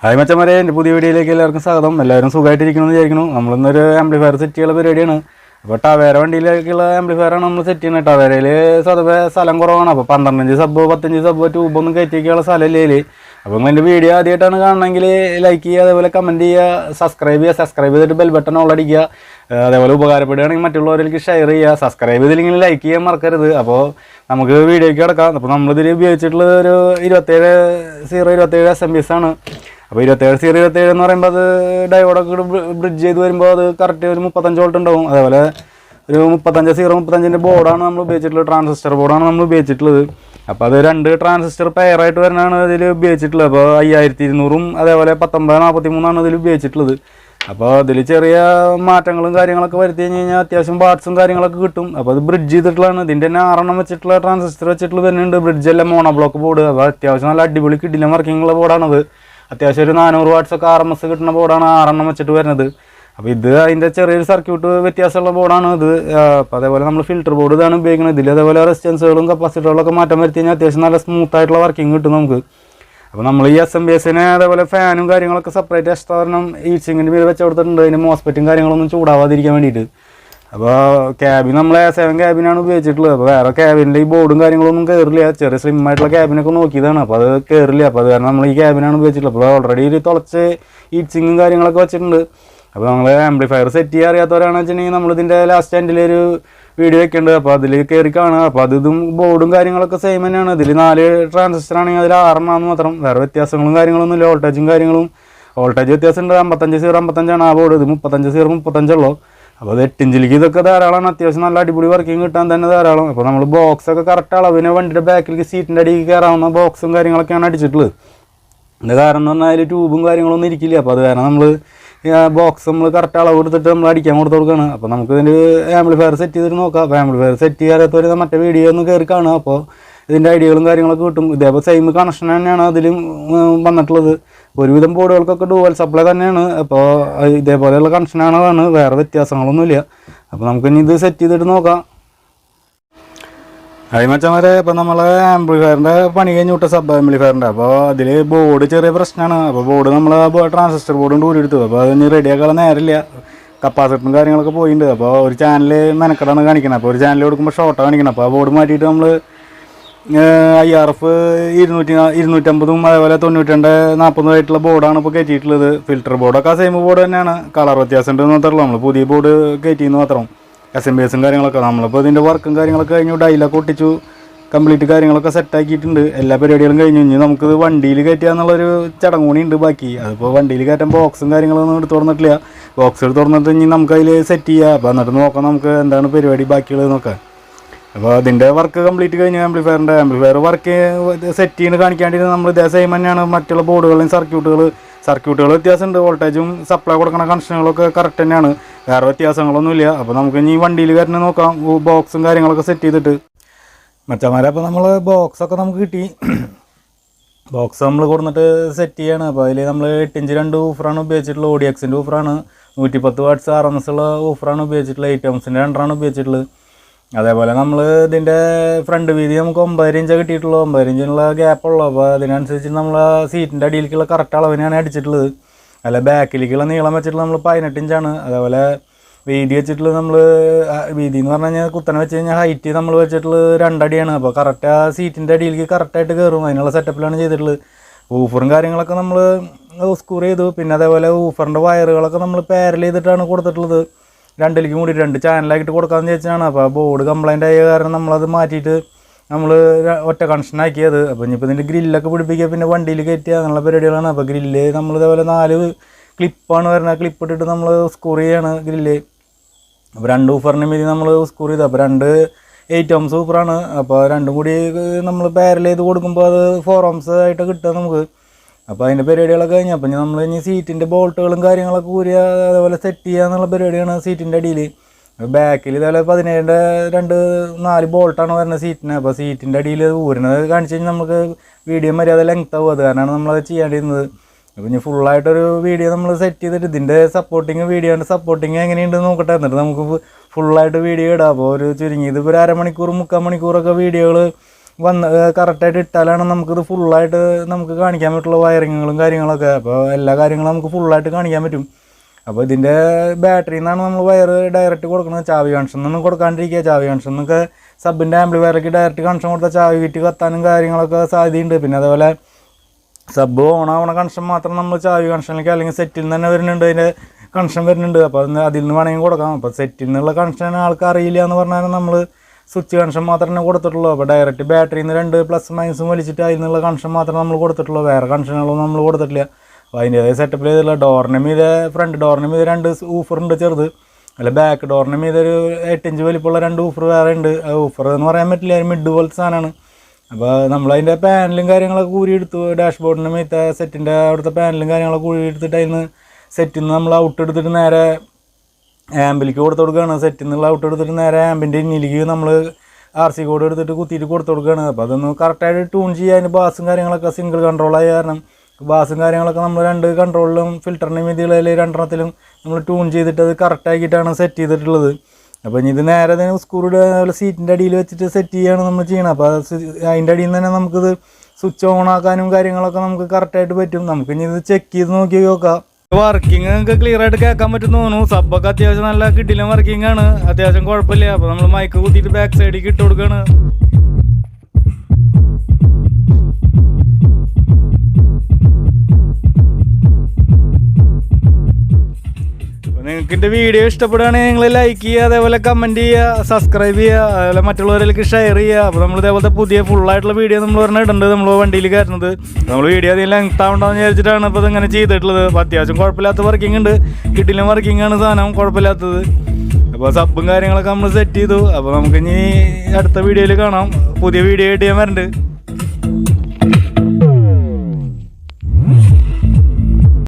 Hi മച്ചന്മാരെ, എൻ്റെ പുതിയ വീഡിയോയിലേക്ക് എല്ലാവർക്കും സ്വാഗതം. എല്ലാവരും സുഖമായിട്ടിരിക്കണമെന്ന് വിചാരിക്കുന്നു. നമ്മളിന്നൊരു ആംപ്ലിഫയർ സെറ്റ് ചെയ്യാനുള്ള പരിപാടിയാണ്. അപ്പോൾ ടവേര വണ്ടിയിലേക്കുള്ള ആംപ്ലിഫയറാണ് നമ്മൾ സെറ്റ് ചെയ്യുന്നത്. ടവേരയിൽ സ്വതവേ സ്ഥലം കുറവാണ്. അപ്പോൾ 12 സബ് 15 സബ് ട്യൂബൊന്നും കയറ്റി വയ്ക്കാനുള്ള സ്ഥലമില്ലേ. അപ്പോൾ എൻ്റെ വീഡിയോ ആദ്യമായിട്ടാണ് കാണണമെങ്കിൽ ലൈക്ക് ചെയ്യുക, അതേപോലെ കമൻറ്റ് ചെയ്യുക, സബ്സ്ക്രൈബ് ചെയ്തിട്ട് ബെൽ ബട്ടൺ ഓളടിക്കുക. അതേപോലെ ഉപകാരപ്പെടുകയാണെങ്കിൽ മറ്റുള്ളവരിലേക്ക് ഷെയർ ചെയ്യുക. സബ്സ്ക്രൈബ് ചെയ്തില്ലെങ്കിൽ ലൈക്ക് ചെയ്യാൻ മറക്കരുത്. അപ്പോൾ നമുക്ക് വീഡിയോയ്ക്ക് കിടക്കാം. അപ്പോൾ നമ്മളിതിൽ ഉപയോഗിച്ചിട്ടുള്ളത് ഒരു 27 SMPs ആണ്. അപ്പോൾ 27 എന്ന് പറയുമ്പോൾ അത് ഡയോഡൊക്കെ ബ്രിഡ്ജ് ചെയ്ത് വരുമ്പോൾ അത് കറക്റ്റ് ഒരു 35 വോൾട്ട് ഉണ്ടാവും. അതേപോലെ ഒരു 35 ബോർഡാണ് നമ്മൾ ഉപയോഗിച്ചിട്ടുള്ളത്. ട്രാൻസിസ്റ്റർ ബോർഡാണ് നമ്മൾ ഉപയോഗിച്ചിട്ടുള്ളത്. അപ്പോൾ അത് 2 ട്രാൻസിസ്റ്റർ പെയറായിട്ട് വരുന്നതാണ് ഇതിൽ ഉപയോഗിച്ചിട്ടുള്ളത്. അപ്പോൾ 5200 അതേപോലെ 1943 ഇതിൽ ഉപയോഗിച്ചിട്ടുള്ളത്. അപ്പോൾ അതിൽ ചെറിയ മാറ്റങ്ങളും കാര്യങ്ങളൊക്കെ വരുത്തി കഴിഞ്ഞാൽ അത്യാവശ്യം പാർട്സും കാര്യങ്ങളൊക്കെ കിട്ടും. അപ്പോൾ അത് ബ്രിഡ്ജ് ചെയ്തിട്ടുള്ളതാണ്. ഇതിൻ്റെ തന്നെ 6 വെച്ചിട്ടുള്ള ട്രാൻസിസ്റ്റർ വെച്ചിട്ടുള്ള വരുന്നുണ്ട്. ബ്രിഡ്ജെല്ലാം മോണോ ബ്ലോക്ക് ബോർഡ്. അപ്പോൾ അത്യാവശ്യം നല്ല അടിപൊളി കിടിലം വർക്കിംഗ് ബോർഡാണത്. അത്യാവശ്യം ഒരു 400 വാട്ട്സൊക്കെ RMS കിട്ടുന്ന ബോർഡാണ് 6 വെച്ചിട്ട് വരുന്നത്. അപ്പോൾ ഇത് അതിൻ്റെ ചെറിയൊരു സർക്യൂട്ട് വ്യത്യാസമുള്ള ബോർഡാണ് ഇത്. അപ്പോൾ അതേപോലെ നമ്മൾ ഫിൽറ്റർ ബോർഡ് ഇതാണ് ഉപയോഗിക്കുന്നത്. ഇതിൽ അതേപോലെ റെസിസ്റ്റൻസുകളും കപ്പാസിറ്ററുകളൊക്കെ മാറ്റം വരുത്തി കഴിഞ്ഞാൽ അത്യാവശ്യം നല്ല സ്മൂത്തായിട്ടുള്ള വർക്കിംഗ് കിട്ടും നമുക്ക്. അപ്പോൾ നമ്മൾ ഈ SMPSനെ അതേപോലെ ഫാനും കാര്യങ്ങളൊക്കെ സെപ്പറേറ്റ് എക്സ്ട്രാ ഒരെണ്ണം ഹീറ്റ്സിങ്ങിൻ്റെ മീതെ വെച്ച് കൊടുത്തിട്ടുണ്ട്. അതിന് മോസ്പെറ്റും കാര്യങ്ങളൊന്നും ചൂടാവാതിരിക്കാൻ വേണ്ടിയിട്ട്. അപ്പോൾ ക്യാബിൻ നമ്മൾ A7 ക്യാബിനാണ് ഉപയോഗിച്ചിട്ടുള്ളത്. അപ്പോൾ വേറെ ക്യാബിൻ്റെ ഈ ബോർഡും കാര്യങ്ങളൊന്നും കയറില്ല. ചെറിയ സ്ലിമ്മായിട്ടുള്ള ക്യാബിനൊക്കെ നോക്കിയതാണ്. അപ്പോൾ അത് കയറില്ല. അപ്പോൾ അത് കാരണം നമ്മൾ ഈ ക്യാബിനാണ് ഉപയോഗിച്ചിട്ടുള്ളത്. അപ്പോൾ ഓൾറെഡി ഒരു തുളച്ച് ഹീറ്റ്സിങ്ങും കാര്യങ്ങളൊക്കെ വെച്ചിട്ടുണ്ട്. അപ്പോൾ നമ്മൾ ആംപ്ലിഫയർ സെറ്റ് ചെയ്യാൻ അറിയാത്തവരാണെന്ന് വെച്ചിട്ടുണ്ടെങ്കിൽ നമ്മളിതിൻ്റെ ലാസ്റ്റ് എൻഡിലൊരു വീഡിയോ വെക്കേണ്ടത്. അപ്പോൾ അതിൽ കയറി കാണുക. അപ്പോൾ ഇതും ബോർഡും കാര്യങ്ങളൊക്കെ സെയിം തന്നെയാണ്. ഇതിൽ 4 ട്രാൻസിസ്റ്റർ ആണെങ്കിൽ അതിൽ 6 മാത്രം. വേറെ വ്യത്യാസങ്ങളും കാര്യങ്ങളൊന്നും ഇല്ല. വോൾട്ടേജ് വ്യത്യാസമുണ്ട്. 55 ആ ബോർഡ്. ഇത് 35 ഉള്ളൂ. അപ്പോൾ അത് 8 ഇഞ്ചിലേക്ക് ഇതൊക്കെ ധാരാളമാണ്. അത്യാവശ്യം നല്ല അടിപൊളി വർക്കിംഗ് കിട്ടാൻ തന്നെ ധാരാളം. അപ്പോൾ നമ്മൾ ബോക്സൊക്കെ കറക്റ്റ് അളവിന് വണ്ടിയുടെ ബാക്കിലേക്ക് സീറ്റിൻ്റെ അടിയിൽ കയറാവുന്ന ബോക്സും കാര്യങ്ങളൊക്കെയാണ് അടിച്ചിട്ടുള്ളത്. അതിൻ്റെ കാരണം എന്ന് പറഞ്ഞാൽ അതിൽ ട്യൂബും കാര്യങ്ങളൊന്നും ഇരിക്കില്ല. അപ്പോൾ അത് കാരണം നമ്മൾ ബോക്സ് നമ്മൾ കറക്റ്റ് അളവ് കൊടുത്തിട്ട് നമ്മൾ അടിക്കാൻ കൊടുക്കുകയാണ്. അപ്പോൾ നമുക്ക് ഇതിൻ്റെ ആംപ്ലിഫയർ സെറ്റ് ചെയ്തിട്ട് നോക്കാം. അപ്പോൾ ആംപ്ലിഫയർ സെറ്റ് ചെയ്യാത്തവർ മറ്റേ വീഡിയോ ഒന്ന് കയറി കാണുക. അപ്പോൾ ഇതിൻ്റെ ഐഡിയകളും കാര്യങ്ങളൊക്കെ കിട്ടും. ഇതേപോലെ സെയിം കണക്ഷൻ തന്നെയാണ് അതിലും വന്നിട്ടുള്ളത്. ഒരുവിധം ബോർഡുകൾക്കൊക്കെ ഡുവൽ സപ്ലൈ തന്നെയാണ്. അപ്പോൾ ഇതേപോലെയുള്ള കണക്ഷനാണ്, വേറെ വ്യത്യാസങ്ങളൊന്നുമില്ല. അപ്പോൾ നമുക്കിനി ഇത് സെറ്റ് ചെയ്തിട്ട് നോക്കാം. മച്ചന്മാരെ, ഇപ്പോൾ നമ്മൾ ആംപ്ലിഫയറിൻ്റെ പണി കഴിഞ്ഞ് വിട്ട സബ് ആംപ്ലിഫയറിൻ്റെ അപ്പോൾ അതിൽ ബോർഡ് ചെറിയ പ്രശ്നമാണ്. അപ്പോൾ ബോർഡ് നമ്മൾ ട്രാൻസിസ്റ്റർ ബോർഡ് കൂടി എടുത്തു. അപ്പോൾ അതിന് റെഡിയാക്കാനുള്ള നേരമില്ല. കപ്പാസിറ്ററും കാര്യങ്ങളൊക്കെ പോയിട്ടുണ്ട്. അപ്പോൾ ഒരു ചാനൽ മെനക്കെടാണ് കാണിക്കുന്നത്. അപ്പോൾ ഒരു ചാനൽ കൊടുക്കുമ്പോൾ ഷോർട്ടാണ് കാണിക്കുന്നത്. അപ്പോൾ ആ ബോർഡ് മാറ്റിയിട്ട് നമ്മൾ IRF 250 അതേപോലെ 9240 ആയിട്ടുള്ള ബോർഡാണ് ഇപ്പോൾ കയറ്റിയിട്ടുള്ളത്. ഫിൽറ്റർ ബോർഡൊക്കെ സെയിം ബോർഡ് തന്നെയാണ്. കളർ വ്യത്യാസം ഉണ്ടെന്ന് മാത്രമല്ല. നമ്മൾ പുതിയ ബോർഡ് കയറ്റിയെന്ന് മാത്രം. SMPSും കാര്യങ്ങളൊക്കെ നമ്മളിപ്പോൾ ഇതിൻ്റെ വർക്കും കാര്യങ്ങളൊക്കെ കഴിഞ്ഞു. ഡൈലൊക്കെ ഒട്ടിച്ചു. കംപ്ലീറ്റ് കാര്യങ്ങളൊക്കെ സെറ്റാക്കിയിട്ടുണ്ട്. എല്ലാ പരിപാടികളും കഴിഞ്ഞു. ഇനി നമുക്കിത് വണ്ടിയിൽ കയറ്റുക എന്നുള്ളൊരു ചടങ്ങ് കൂടി ഉണ്ട് ബാക്കി. അതിപ്പോൾ വണ്ടിയിൽ കയറ്റാൻ ബോക്സും കാര്യങ്ങളൊന്നും എടുത്ത് തുറന്നിട്ടില്ല. ബോക്സ് എടുത്ത് തുറന്നിട്ട് ഇനി നമുക്കതിൽ സെറ്റ് ചെയ്യുക. അപ്പോൾ എന്നിട്ട് നോക്കാം നമുക്ക് എന്താണ് പരിപാടി ബാക്കിയുള്ളത് നോക്കാം. അപ്പോൾ അതിൻ്റെ വർക്ക് കംപ്ലീറ്റ് കഴിഞ്ഞു. ആംപ്ലിഫയർ വർക്ക് സെറ്റ് ചെയ്യുന്ന കാണിക്കാണ്ടി നമ്മൾ ഇതേ സെയിം തന്നെയാണ്. മറ്റുള്ള ബോർഡുകളും സർക്യൂട്ടുകൾ വ്യത്യാസമുണ്ട്. വോൾട്ടേജും സപ്ലൈ കൊടുക്കുന്ന കണക്ഷനുകളൊക്കെ കറക്റ്റ് തന്നെയാണ്. വേറെ വ്യത്യാസങ്ങളൊന്നുമില്ല. അപ്പോൾ നമുക്ക് ഇനി വണ്ടിയിൽ കയറ്റി നോക്കാം. ബോക്സും കാര്യങ്ങളൊക്കെ സെറ്റ് ചെയ്തിട്ട് മച്ചന്മാരെ. അപ്പോൾ നമ്മൾ ബോക്സൊക്കെ നമുക്ക് കിട്ടി. ബോക്സ് നമ്മൾ കൊടുത്തിട്ട് സെറ്റ് ചെയ്യാണ്. അപ്പോൾ അതിൽ നമ്മൾ 8 ഇഞ്ച് 2 ഊഫറാണ് ഉപയോഗിച്ചിട്ടുള്ളത്. ODXൻ്റെ ഊഫറാണ്. 110 വാട്ട്സ് RMS ഉള്ള ഊഫറാണ് ഉപയോഗിച്ചിട്ടുള്ളത്. 8 ohmsൻ്റെ 2 ഉപയോഗിച്ചിട്ടുള്ളത്. അതേപോലെ നമ്മൾ ഇതിൻ്റെ ഫ്രണ്ട് വീതി നമുക്ക് 9 ഇഞ്ച് കിട്ടിയിട്ടുള്ളൂ. 9 ഇഞ്ചിനുള്ള ഗ്യാപ്പുള്ളൂ. അപ്പോൾ അതിനനുസരിച്ച് നമ്മൾ ആ സീറ്റിൻ്റെ അടിയിലേക്കുള്ള കറക്റ്റ് അളവിനാണ് അടിച്ചിട്ടുള്ളത്. അല്ല ബാക്കിലേക്കുള്ള നീളം വെച്ചിട്ടുള്ള നമ്മൾ 18 ഇഞ്ചാണ്. അതേപോലെ വീതി വെച്ചിട്ടുള്ളത് നമ്മൾ വീതി എന്ന് പറഞ്ഞു കഴിഞ്ഞാൽ കുത്തനെ വെച്ച് കഴിഞ്ഞാൽ ഹൈറ്റ് നമ്മൾ വെച്ചിട്ടുള്ളത് 2 അടിയാണ്. അപ്പോൾ കറക്റ്റ് ആ സീറ്റിൻ്റെ അടിയിലേക്ക് കറക്റ്റായിട്ട് കയറും. അതിനുള്ള സെറ്റപ്പിലാണ് ചെയ്തിട്ടുള്ളത്. ഊഫറും കാര്യങ്ങളൊക്കെ നമ്മൾ സ്ക്രൂ ചെയ്തു. പിന്നെ അതേപോലെ ഊഫറിൻ്റെ വയറുകളൊക്കെ നമ്മൾ പാരൽ ചെയ്തിട്ടാണ് കൊടുത്തിട്ടുള്ളത്. 2ലേക്ക് കൂടി 2 ചാനലാക്കിയിട്ട് കൊടുക്കാമെന്ന് വെച്ചാണ്. അപ്പോൾ ബോർഡ് കംപ്ലൈൻ്റ് ആയ കാരണം നമ്മളത് മാറ്റിയിട്ട് നമ്മൾ ഒറ്റ കണക്ഷനാക്കിയത്. അപ്പോൾ ഇനിയിപ്പോൾ ഇതിൻ്റെ ഗ്രില്ലൊക്കെ പിടിപ്പിക്കുക, പിന്നെ വണ്ടിയിൽ കയറ്റുക, അങ്ങനെയുള്ള പരിപാടികളാണ്. അപ്പോൾ ഗ്രില്ല് നമ്മൾ ഇതേപോലെ 4 ക്ലിപ്പാണ് വരുന്നത്. ക്ലിപ്പ് ഇട്ടിട്ട് നമ്മൾ സ്ക്രൂ ചെയ്യാണ് ഗ്രില്ല്. അപ്പോൾ 2 ഊഫറിന് മീതി നമ്മൾ സ്ക്രൂ ചെയ്തു. അപ്പോൾ 2 8 ohms ഊഫറാണ്. അപ്പോൾ രണ്ടും കൂടി നമ്മൾ പാരൽ ചെയ്ത് കൊടുക്കുമ്പോൾ അത് 4 ohms ആയിട്ട് കിട്ടുക നമുക്ക്. അപ്പോൾ അതിൻ്റെ പരിപാടികളൊക്കെ കഴിഞ്ഞു. അപ്പോൾ നമ്മൾ ഇനി സീറ്റിൻ്റെ ബോൾട്ടുകളും കാര്യങ്ങളൊക്കെ ഊരിയ അതേപോലെ സെറ്റ് ചെയ്യുക എന്നുള്ള പരിപാടിയാണ് സീറ്റിൻ്റെ അടിയിൽ. ബാക്കിൽ ഇതേപോലെ 17ൻ്റെ 4 ബോൾട്ടാണ് വരുന്നത് സീറ്റിന്. അപ്പോൾ സീറ്റിൻ്റെ അടിയിൽ ഊരുന്നത് കാണിച്ച് കഴിഞ്ഞാൽ നമുക്ക് വീഡിയോ മര്യാദ ലെങ്ത് ആവും. അത് കാരണമാണ് നമ്മളത് ചെയ്യാണ്ടിരുന്നത്. അപ്പോൾ ഇനി ഫുള്ളായിട്ടൊരു വീഡിയോ നമ്മൾ സെറ്റ് ചെയ്തിട്ട് ഇതിൻ്റെ വീഡിയോൻ്റെ സപ്പോർട്ടിങ് എങ്ങനെയുണ്ടെന്ന് നോക്കട്ടെ. എന്നിട്ട് നമുക്ക് ഫുള്ളായിട്ട് വീഡിയോ ഇടാം. അപ്പോൾ ഒരു ചുരുങ്ങിയത് ഇപ്പോൾ 1/2 മണിക്കൂർ 3/4 മണിക്കൂറൊക്കെ വീഡിയോകൾ വന്ന് കറക്റ്റായിട്ട് ഇട്ടാലാണ് നമുക്കിത് ഫുള്ളായിട്ട് നമുക്ക് കാണിക്കാൻ പറ്റുള്ള വയറിങ്ങുകളും കാര്യങ്ങളൊക്കെ. അപ്പോൾ എല്ലാ കാര്യങ്ങളും നമുക്ക് ഫുള്ളായിട്ട് കാണിക്കാൻ പറ്റും. അപ്പോൾ ഇതിൻ്റെ ബാറ്ററിയിൽ നിന്നാണ് നമ്മൾ വയർ ഡയറക്റ്റ് കൊടുക്കുന്നത്. ചാവി കണക്ഷൻ ഒന്നും കൊടുക്കാണ്ടിരിക്കുക. ചാവി കണക്ഷൻ എന്നൊക്കെ സബിൻ്റെ ആംപ്ലിഫയറിലേക്ക് ഡയറക്റ്റ് കണക്ഷൻ കൊടുത്താൽ ചാവി കിട്ടി കത്താനും കാര്യങ്ങളൊക്കെ സാധ്യതയുണ്ട്. പിന്നെ അതേപോലെ സബ് ഓണാവണ കണക്ഷൻ മാത്രം നമ്മൾ ചാവി കണക്ഷനിലേക്ക് അല്ലെങ്കിൽ സെറ്റിൽ നിന്ന് തന്നെ വരുന്നുണ്ട്, അതിൻ്റെ കണക്ഷൻ വരുന്നുണ്ട്. അപ്പോൾ അതിൽ നിന്ന് വേണമെങ്കിൽ കൊടുക്കാം. അപ്പോൾ സെറ്റിൽ നിന്നുള്ള കണക്ഷൻ ആൾക്ക് അറിയില്ല എന്ന് പറഞ്ഞാൽ നമ്മൾ സ്വിച്ച് കണക്ഷൻ മാത്രമേ കൊടുത്തിട്ടുള്ളൂ. അപ്പോൾ ഡയറക്റ്റ് ബാറ്ററിയിൽ നിന്ന് 2 പ്ലസ് മൈനസും വലിച്ചിട്ട് അതിൽ നിന്നുള്ള കണക്ഷൻ മാത്രമേ നമ്മൾ കൊടുത്തിട്ടുള്ളൂ. വേറെ കണക്ഷനുകളൊന്നും നമ്മൾ കൊടുത്തിട്ടില്ല. അപ്പോൾ അതിൻ്റേതായ സെറ്റപ്പിൽ ചെയ്തിട്ടുള്ള ഡോറിന് മീതെ ഫ്രണ്ട് ഡോറിന് മീതെ 2 ഊഫറുണ്ട് ചെറുത്. അല്ല ബാക്ക് ഡോറിന് മീതെ ഒരു 8 ഇഞ്ച് വലിപ്പമുള്ള 2 ഊഫർ വേറെ ഉണ്ട്. ഊഫർ എന്ന് പറയാൻ പറ്റില്ല, മിഡ് പോലത്തെ സാധനമാണ്. അപ്പോൾ നമ്മളതിൻ്റെ പാനലും കാര്യങ്ങളൊക്കെ കൂരി എടുത്തു. ഡാഷ്ബോർഡിൻ്റെ മീത്തെ സെറ്റിൻ്റെ അവിടുത്തെ പാനലും കാര്യങ്ങളൊക്കെ കൂരി എടുത്തിട്ട് അതിൽ നിന്ന് സെറ്റിൽ നിന്ന് നമ്മൾ ഔട്ട് എടുത്തിട്ട് നേരെ ആമ്പിലേക്ക് കൊടുത്തു കൊടുക്കുകയാണ്. സെറ്റിൽ നിന്നുള്ള ഔട്ട് എടുത്തിട്ട് നേരെ ആമ്പിൻ്റെ ഇന്നിലേക്ക് നമ്മൾ RC കോഡ് എടുത്തിട്ട് കുത്തിയിട്ട് കൊടുത്തു കൊടുക്കുകയാണ്. അപ്പോൾ അതൊന്ന് കറക്റ്റായിട്ട് ട്യൂൺ ചെയ്യാൻ ബാസും കാര്യങ്ങളൊക്കെ സിംഗിൾ കൺട്രോളായ കാരണം ബാസും കാര്യങ്ങളൊക്കെ നമ്മൾ 2 കൺട്രോളിലും ഫിൽറ്ററിൻ്റെ മീതികളിൽ 2 നമ്മൾ ട്യൂൺ ചെയ്തിട്ട് അത് കറക്റ്റാക്കിയിട്ടാണ് സെറ്റ് ചെയ്തിട്ടുള്ളത്. അപ്പോൾ ഇനി ഇത് നേരെ തന്നെ സ്ക്രൂ സീറ്റിൻ്റെ അടിയിൽ വെച്ചിട്ട് സെറ്റ് ചെയ്യുകയാണ് നമ്മൾ ചെയ്യണം. അപ്പോൾ അതിൻ്റെ അടിയിൽ നിന്ന് തന്നെ നമുക്കിത് സ്വിച്ച് ഓൺ ആക്കാനും കാര്യങ്ങളൊക്കെ നമുക്ക് കറക്റ്റായിട്ട് പറ്റും. നമുക്ക് ഇനി ഇത് ചെക്ക് ചെയ്ത് നോക്കി നോക്കാം. വർക്കിംഗ് നിങ്ങൾക്ക് ക്ലിയർ ആയിട്ട് കേൾക്കാൻ പറ്റും തോന്നുന്നു. സബ്ബൊക്കെ അത്യാവശ്യം നല്ല കിടിലൻ വർക്കിംഗ് ആണ്, അത്യാവശ്യം കുഴപ്പമില്ല. അപ്പോൾ നമ്മൾ മൈക്ക് കുത്തിയിട്ട് ബാക്ക് സൈഡിലേക്ക് ഇട്ട് കൊടുക്കുകയാണ്. നിങ്ങൾക്ക് എൻ്റെ വീഡിയോ ഇഷ്ടപ്പെടുകയാണെങ്കിൽ നിങ്ങൾ ലൈക്ക് ചെയ്യുക, അതേപോലെ കമൻറ്റ് ചെയ്യുക, സബ്സ്ക്രൈബ് ചെയ്യുക, അതേപോലെ മറ്റുള്ളവരിലേക്ക് ഷെയർ ചെയ്യുക. അപ്പോൾ നമ്മൾ ഇതേപോലത്തെ പുതിയ ഫുള്ളായിട്ടുള്ള വീഡിയോ നമ്മൾ പറഞ്ഞിട്ടുണ്ട്. നമ്മൾ വണ്ടിയിൽ കയറുന്നത് നമ്മൾ വീഡിയോ അധികം ലെങ്ത് ആവണ്ടെന്ന് വിചാരിച്ചിട്ടാണ് ഇപ്പോൾ ഇതിങ്ങനെ ചെയ്തിട്ടുള്ളത്. അപ്പോൾ അത്യാവശ്യം കുഴപ്പമില്ലാത്ത വർക്കിംഗ് ഉണ്ട്, കിട്ടില്ല വർക്കിംഗ് ആണ് സാധനം, കുഴപ്പമില്ലാത്തത്. അപ്പോൾ സബും കാര്യങ്ങളൊക്കെ നമ്മൾ സെറ്റ് ചെയ്തു. അപ്പോൾ നമുക്കിനി അടുത്ത വീഡിയോയിൽ കാണാം. പുതിയ വീഡിയോ ആയിട്ട് ഞാൻ വരുന്നുണ്ട്.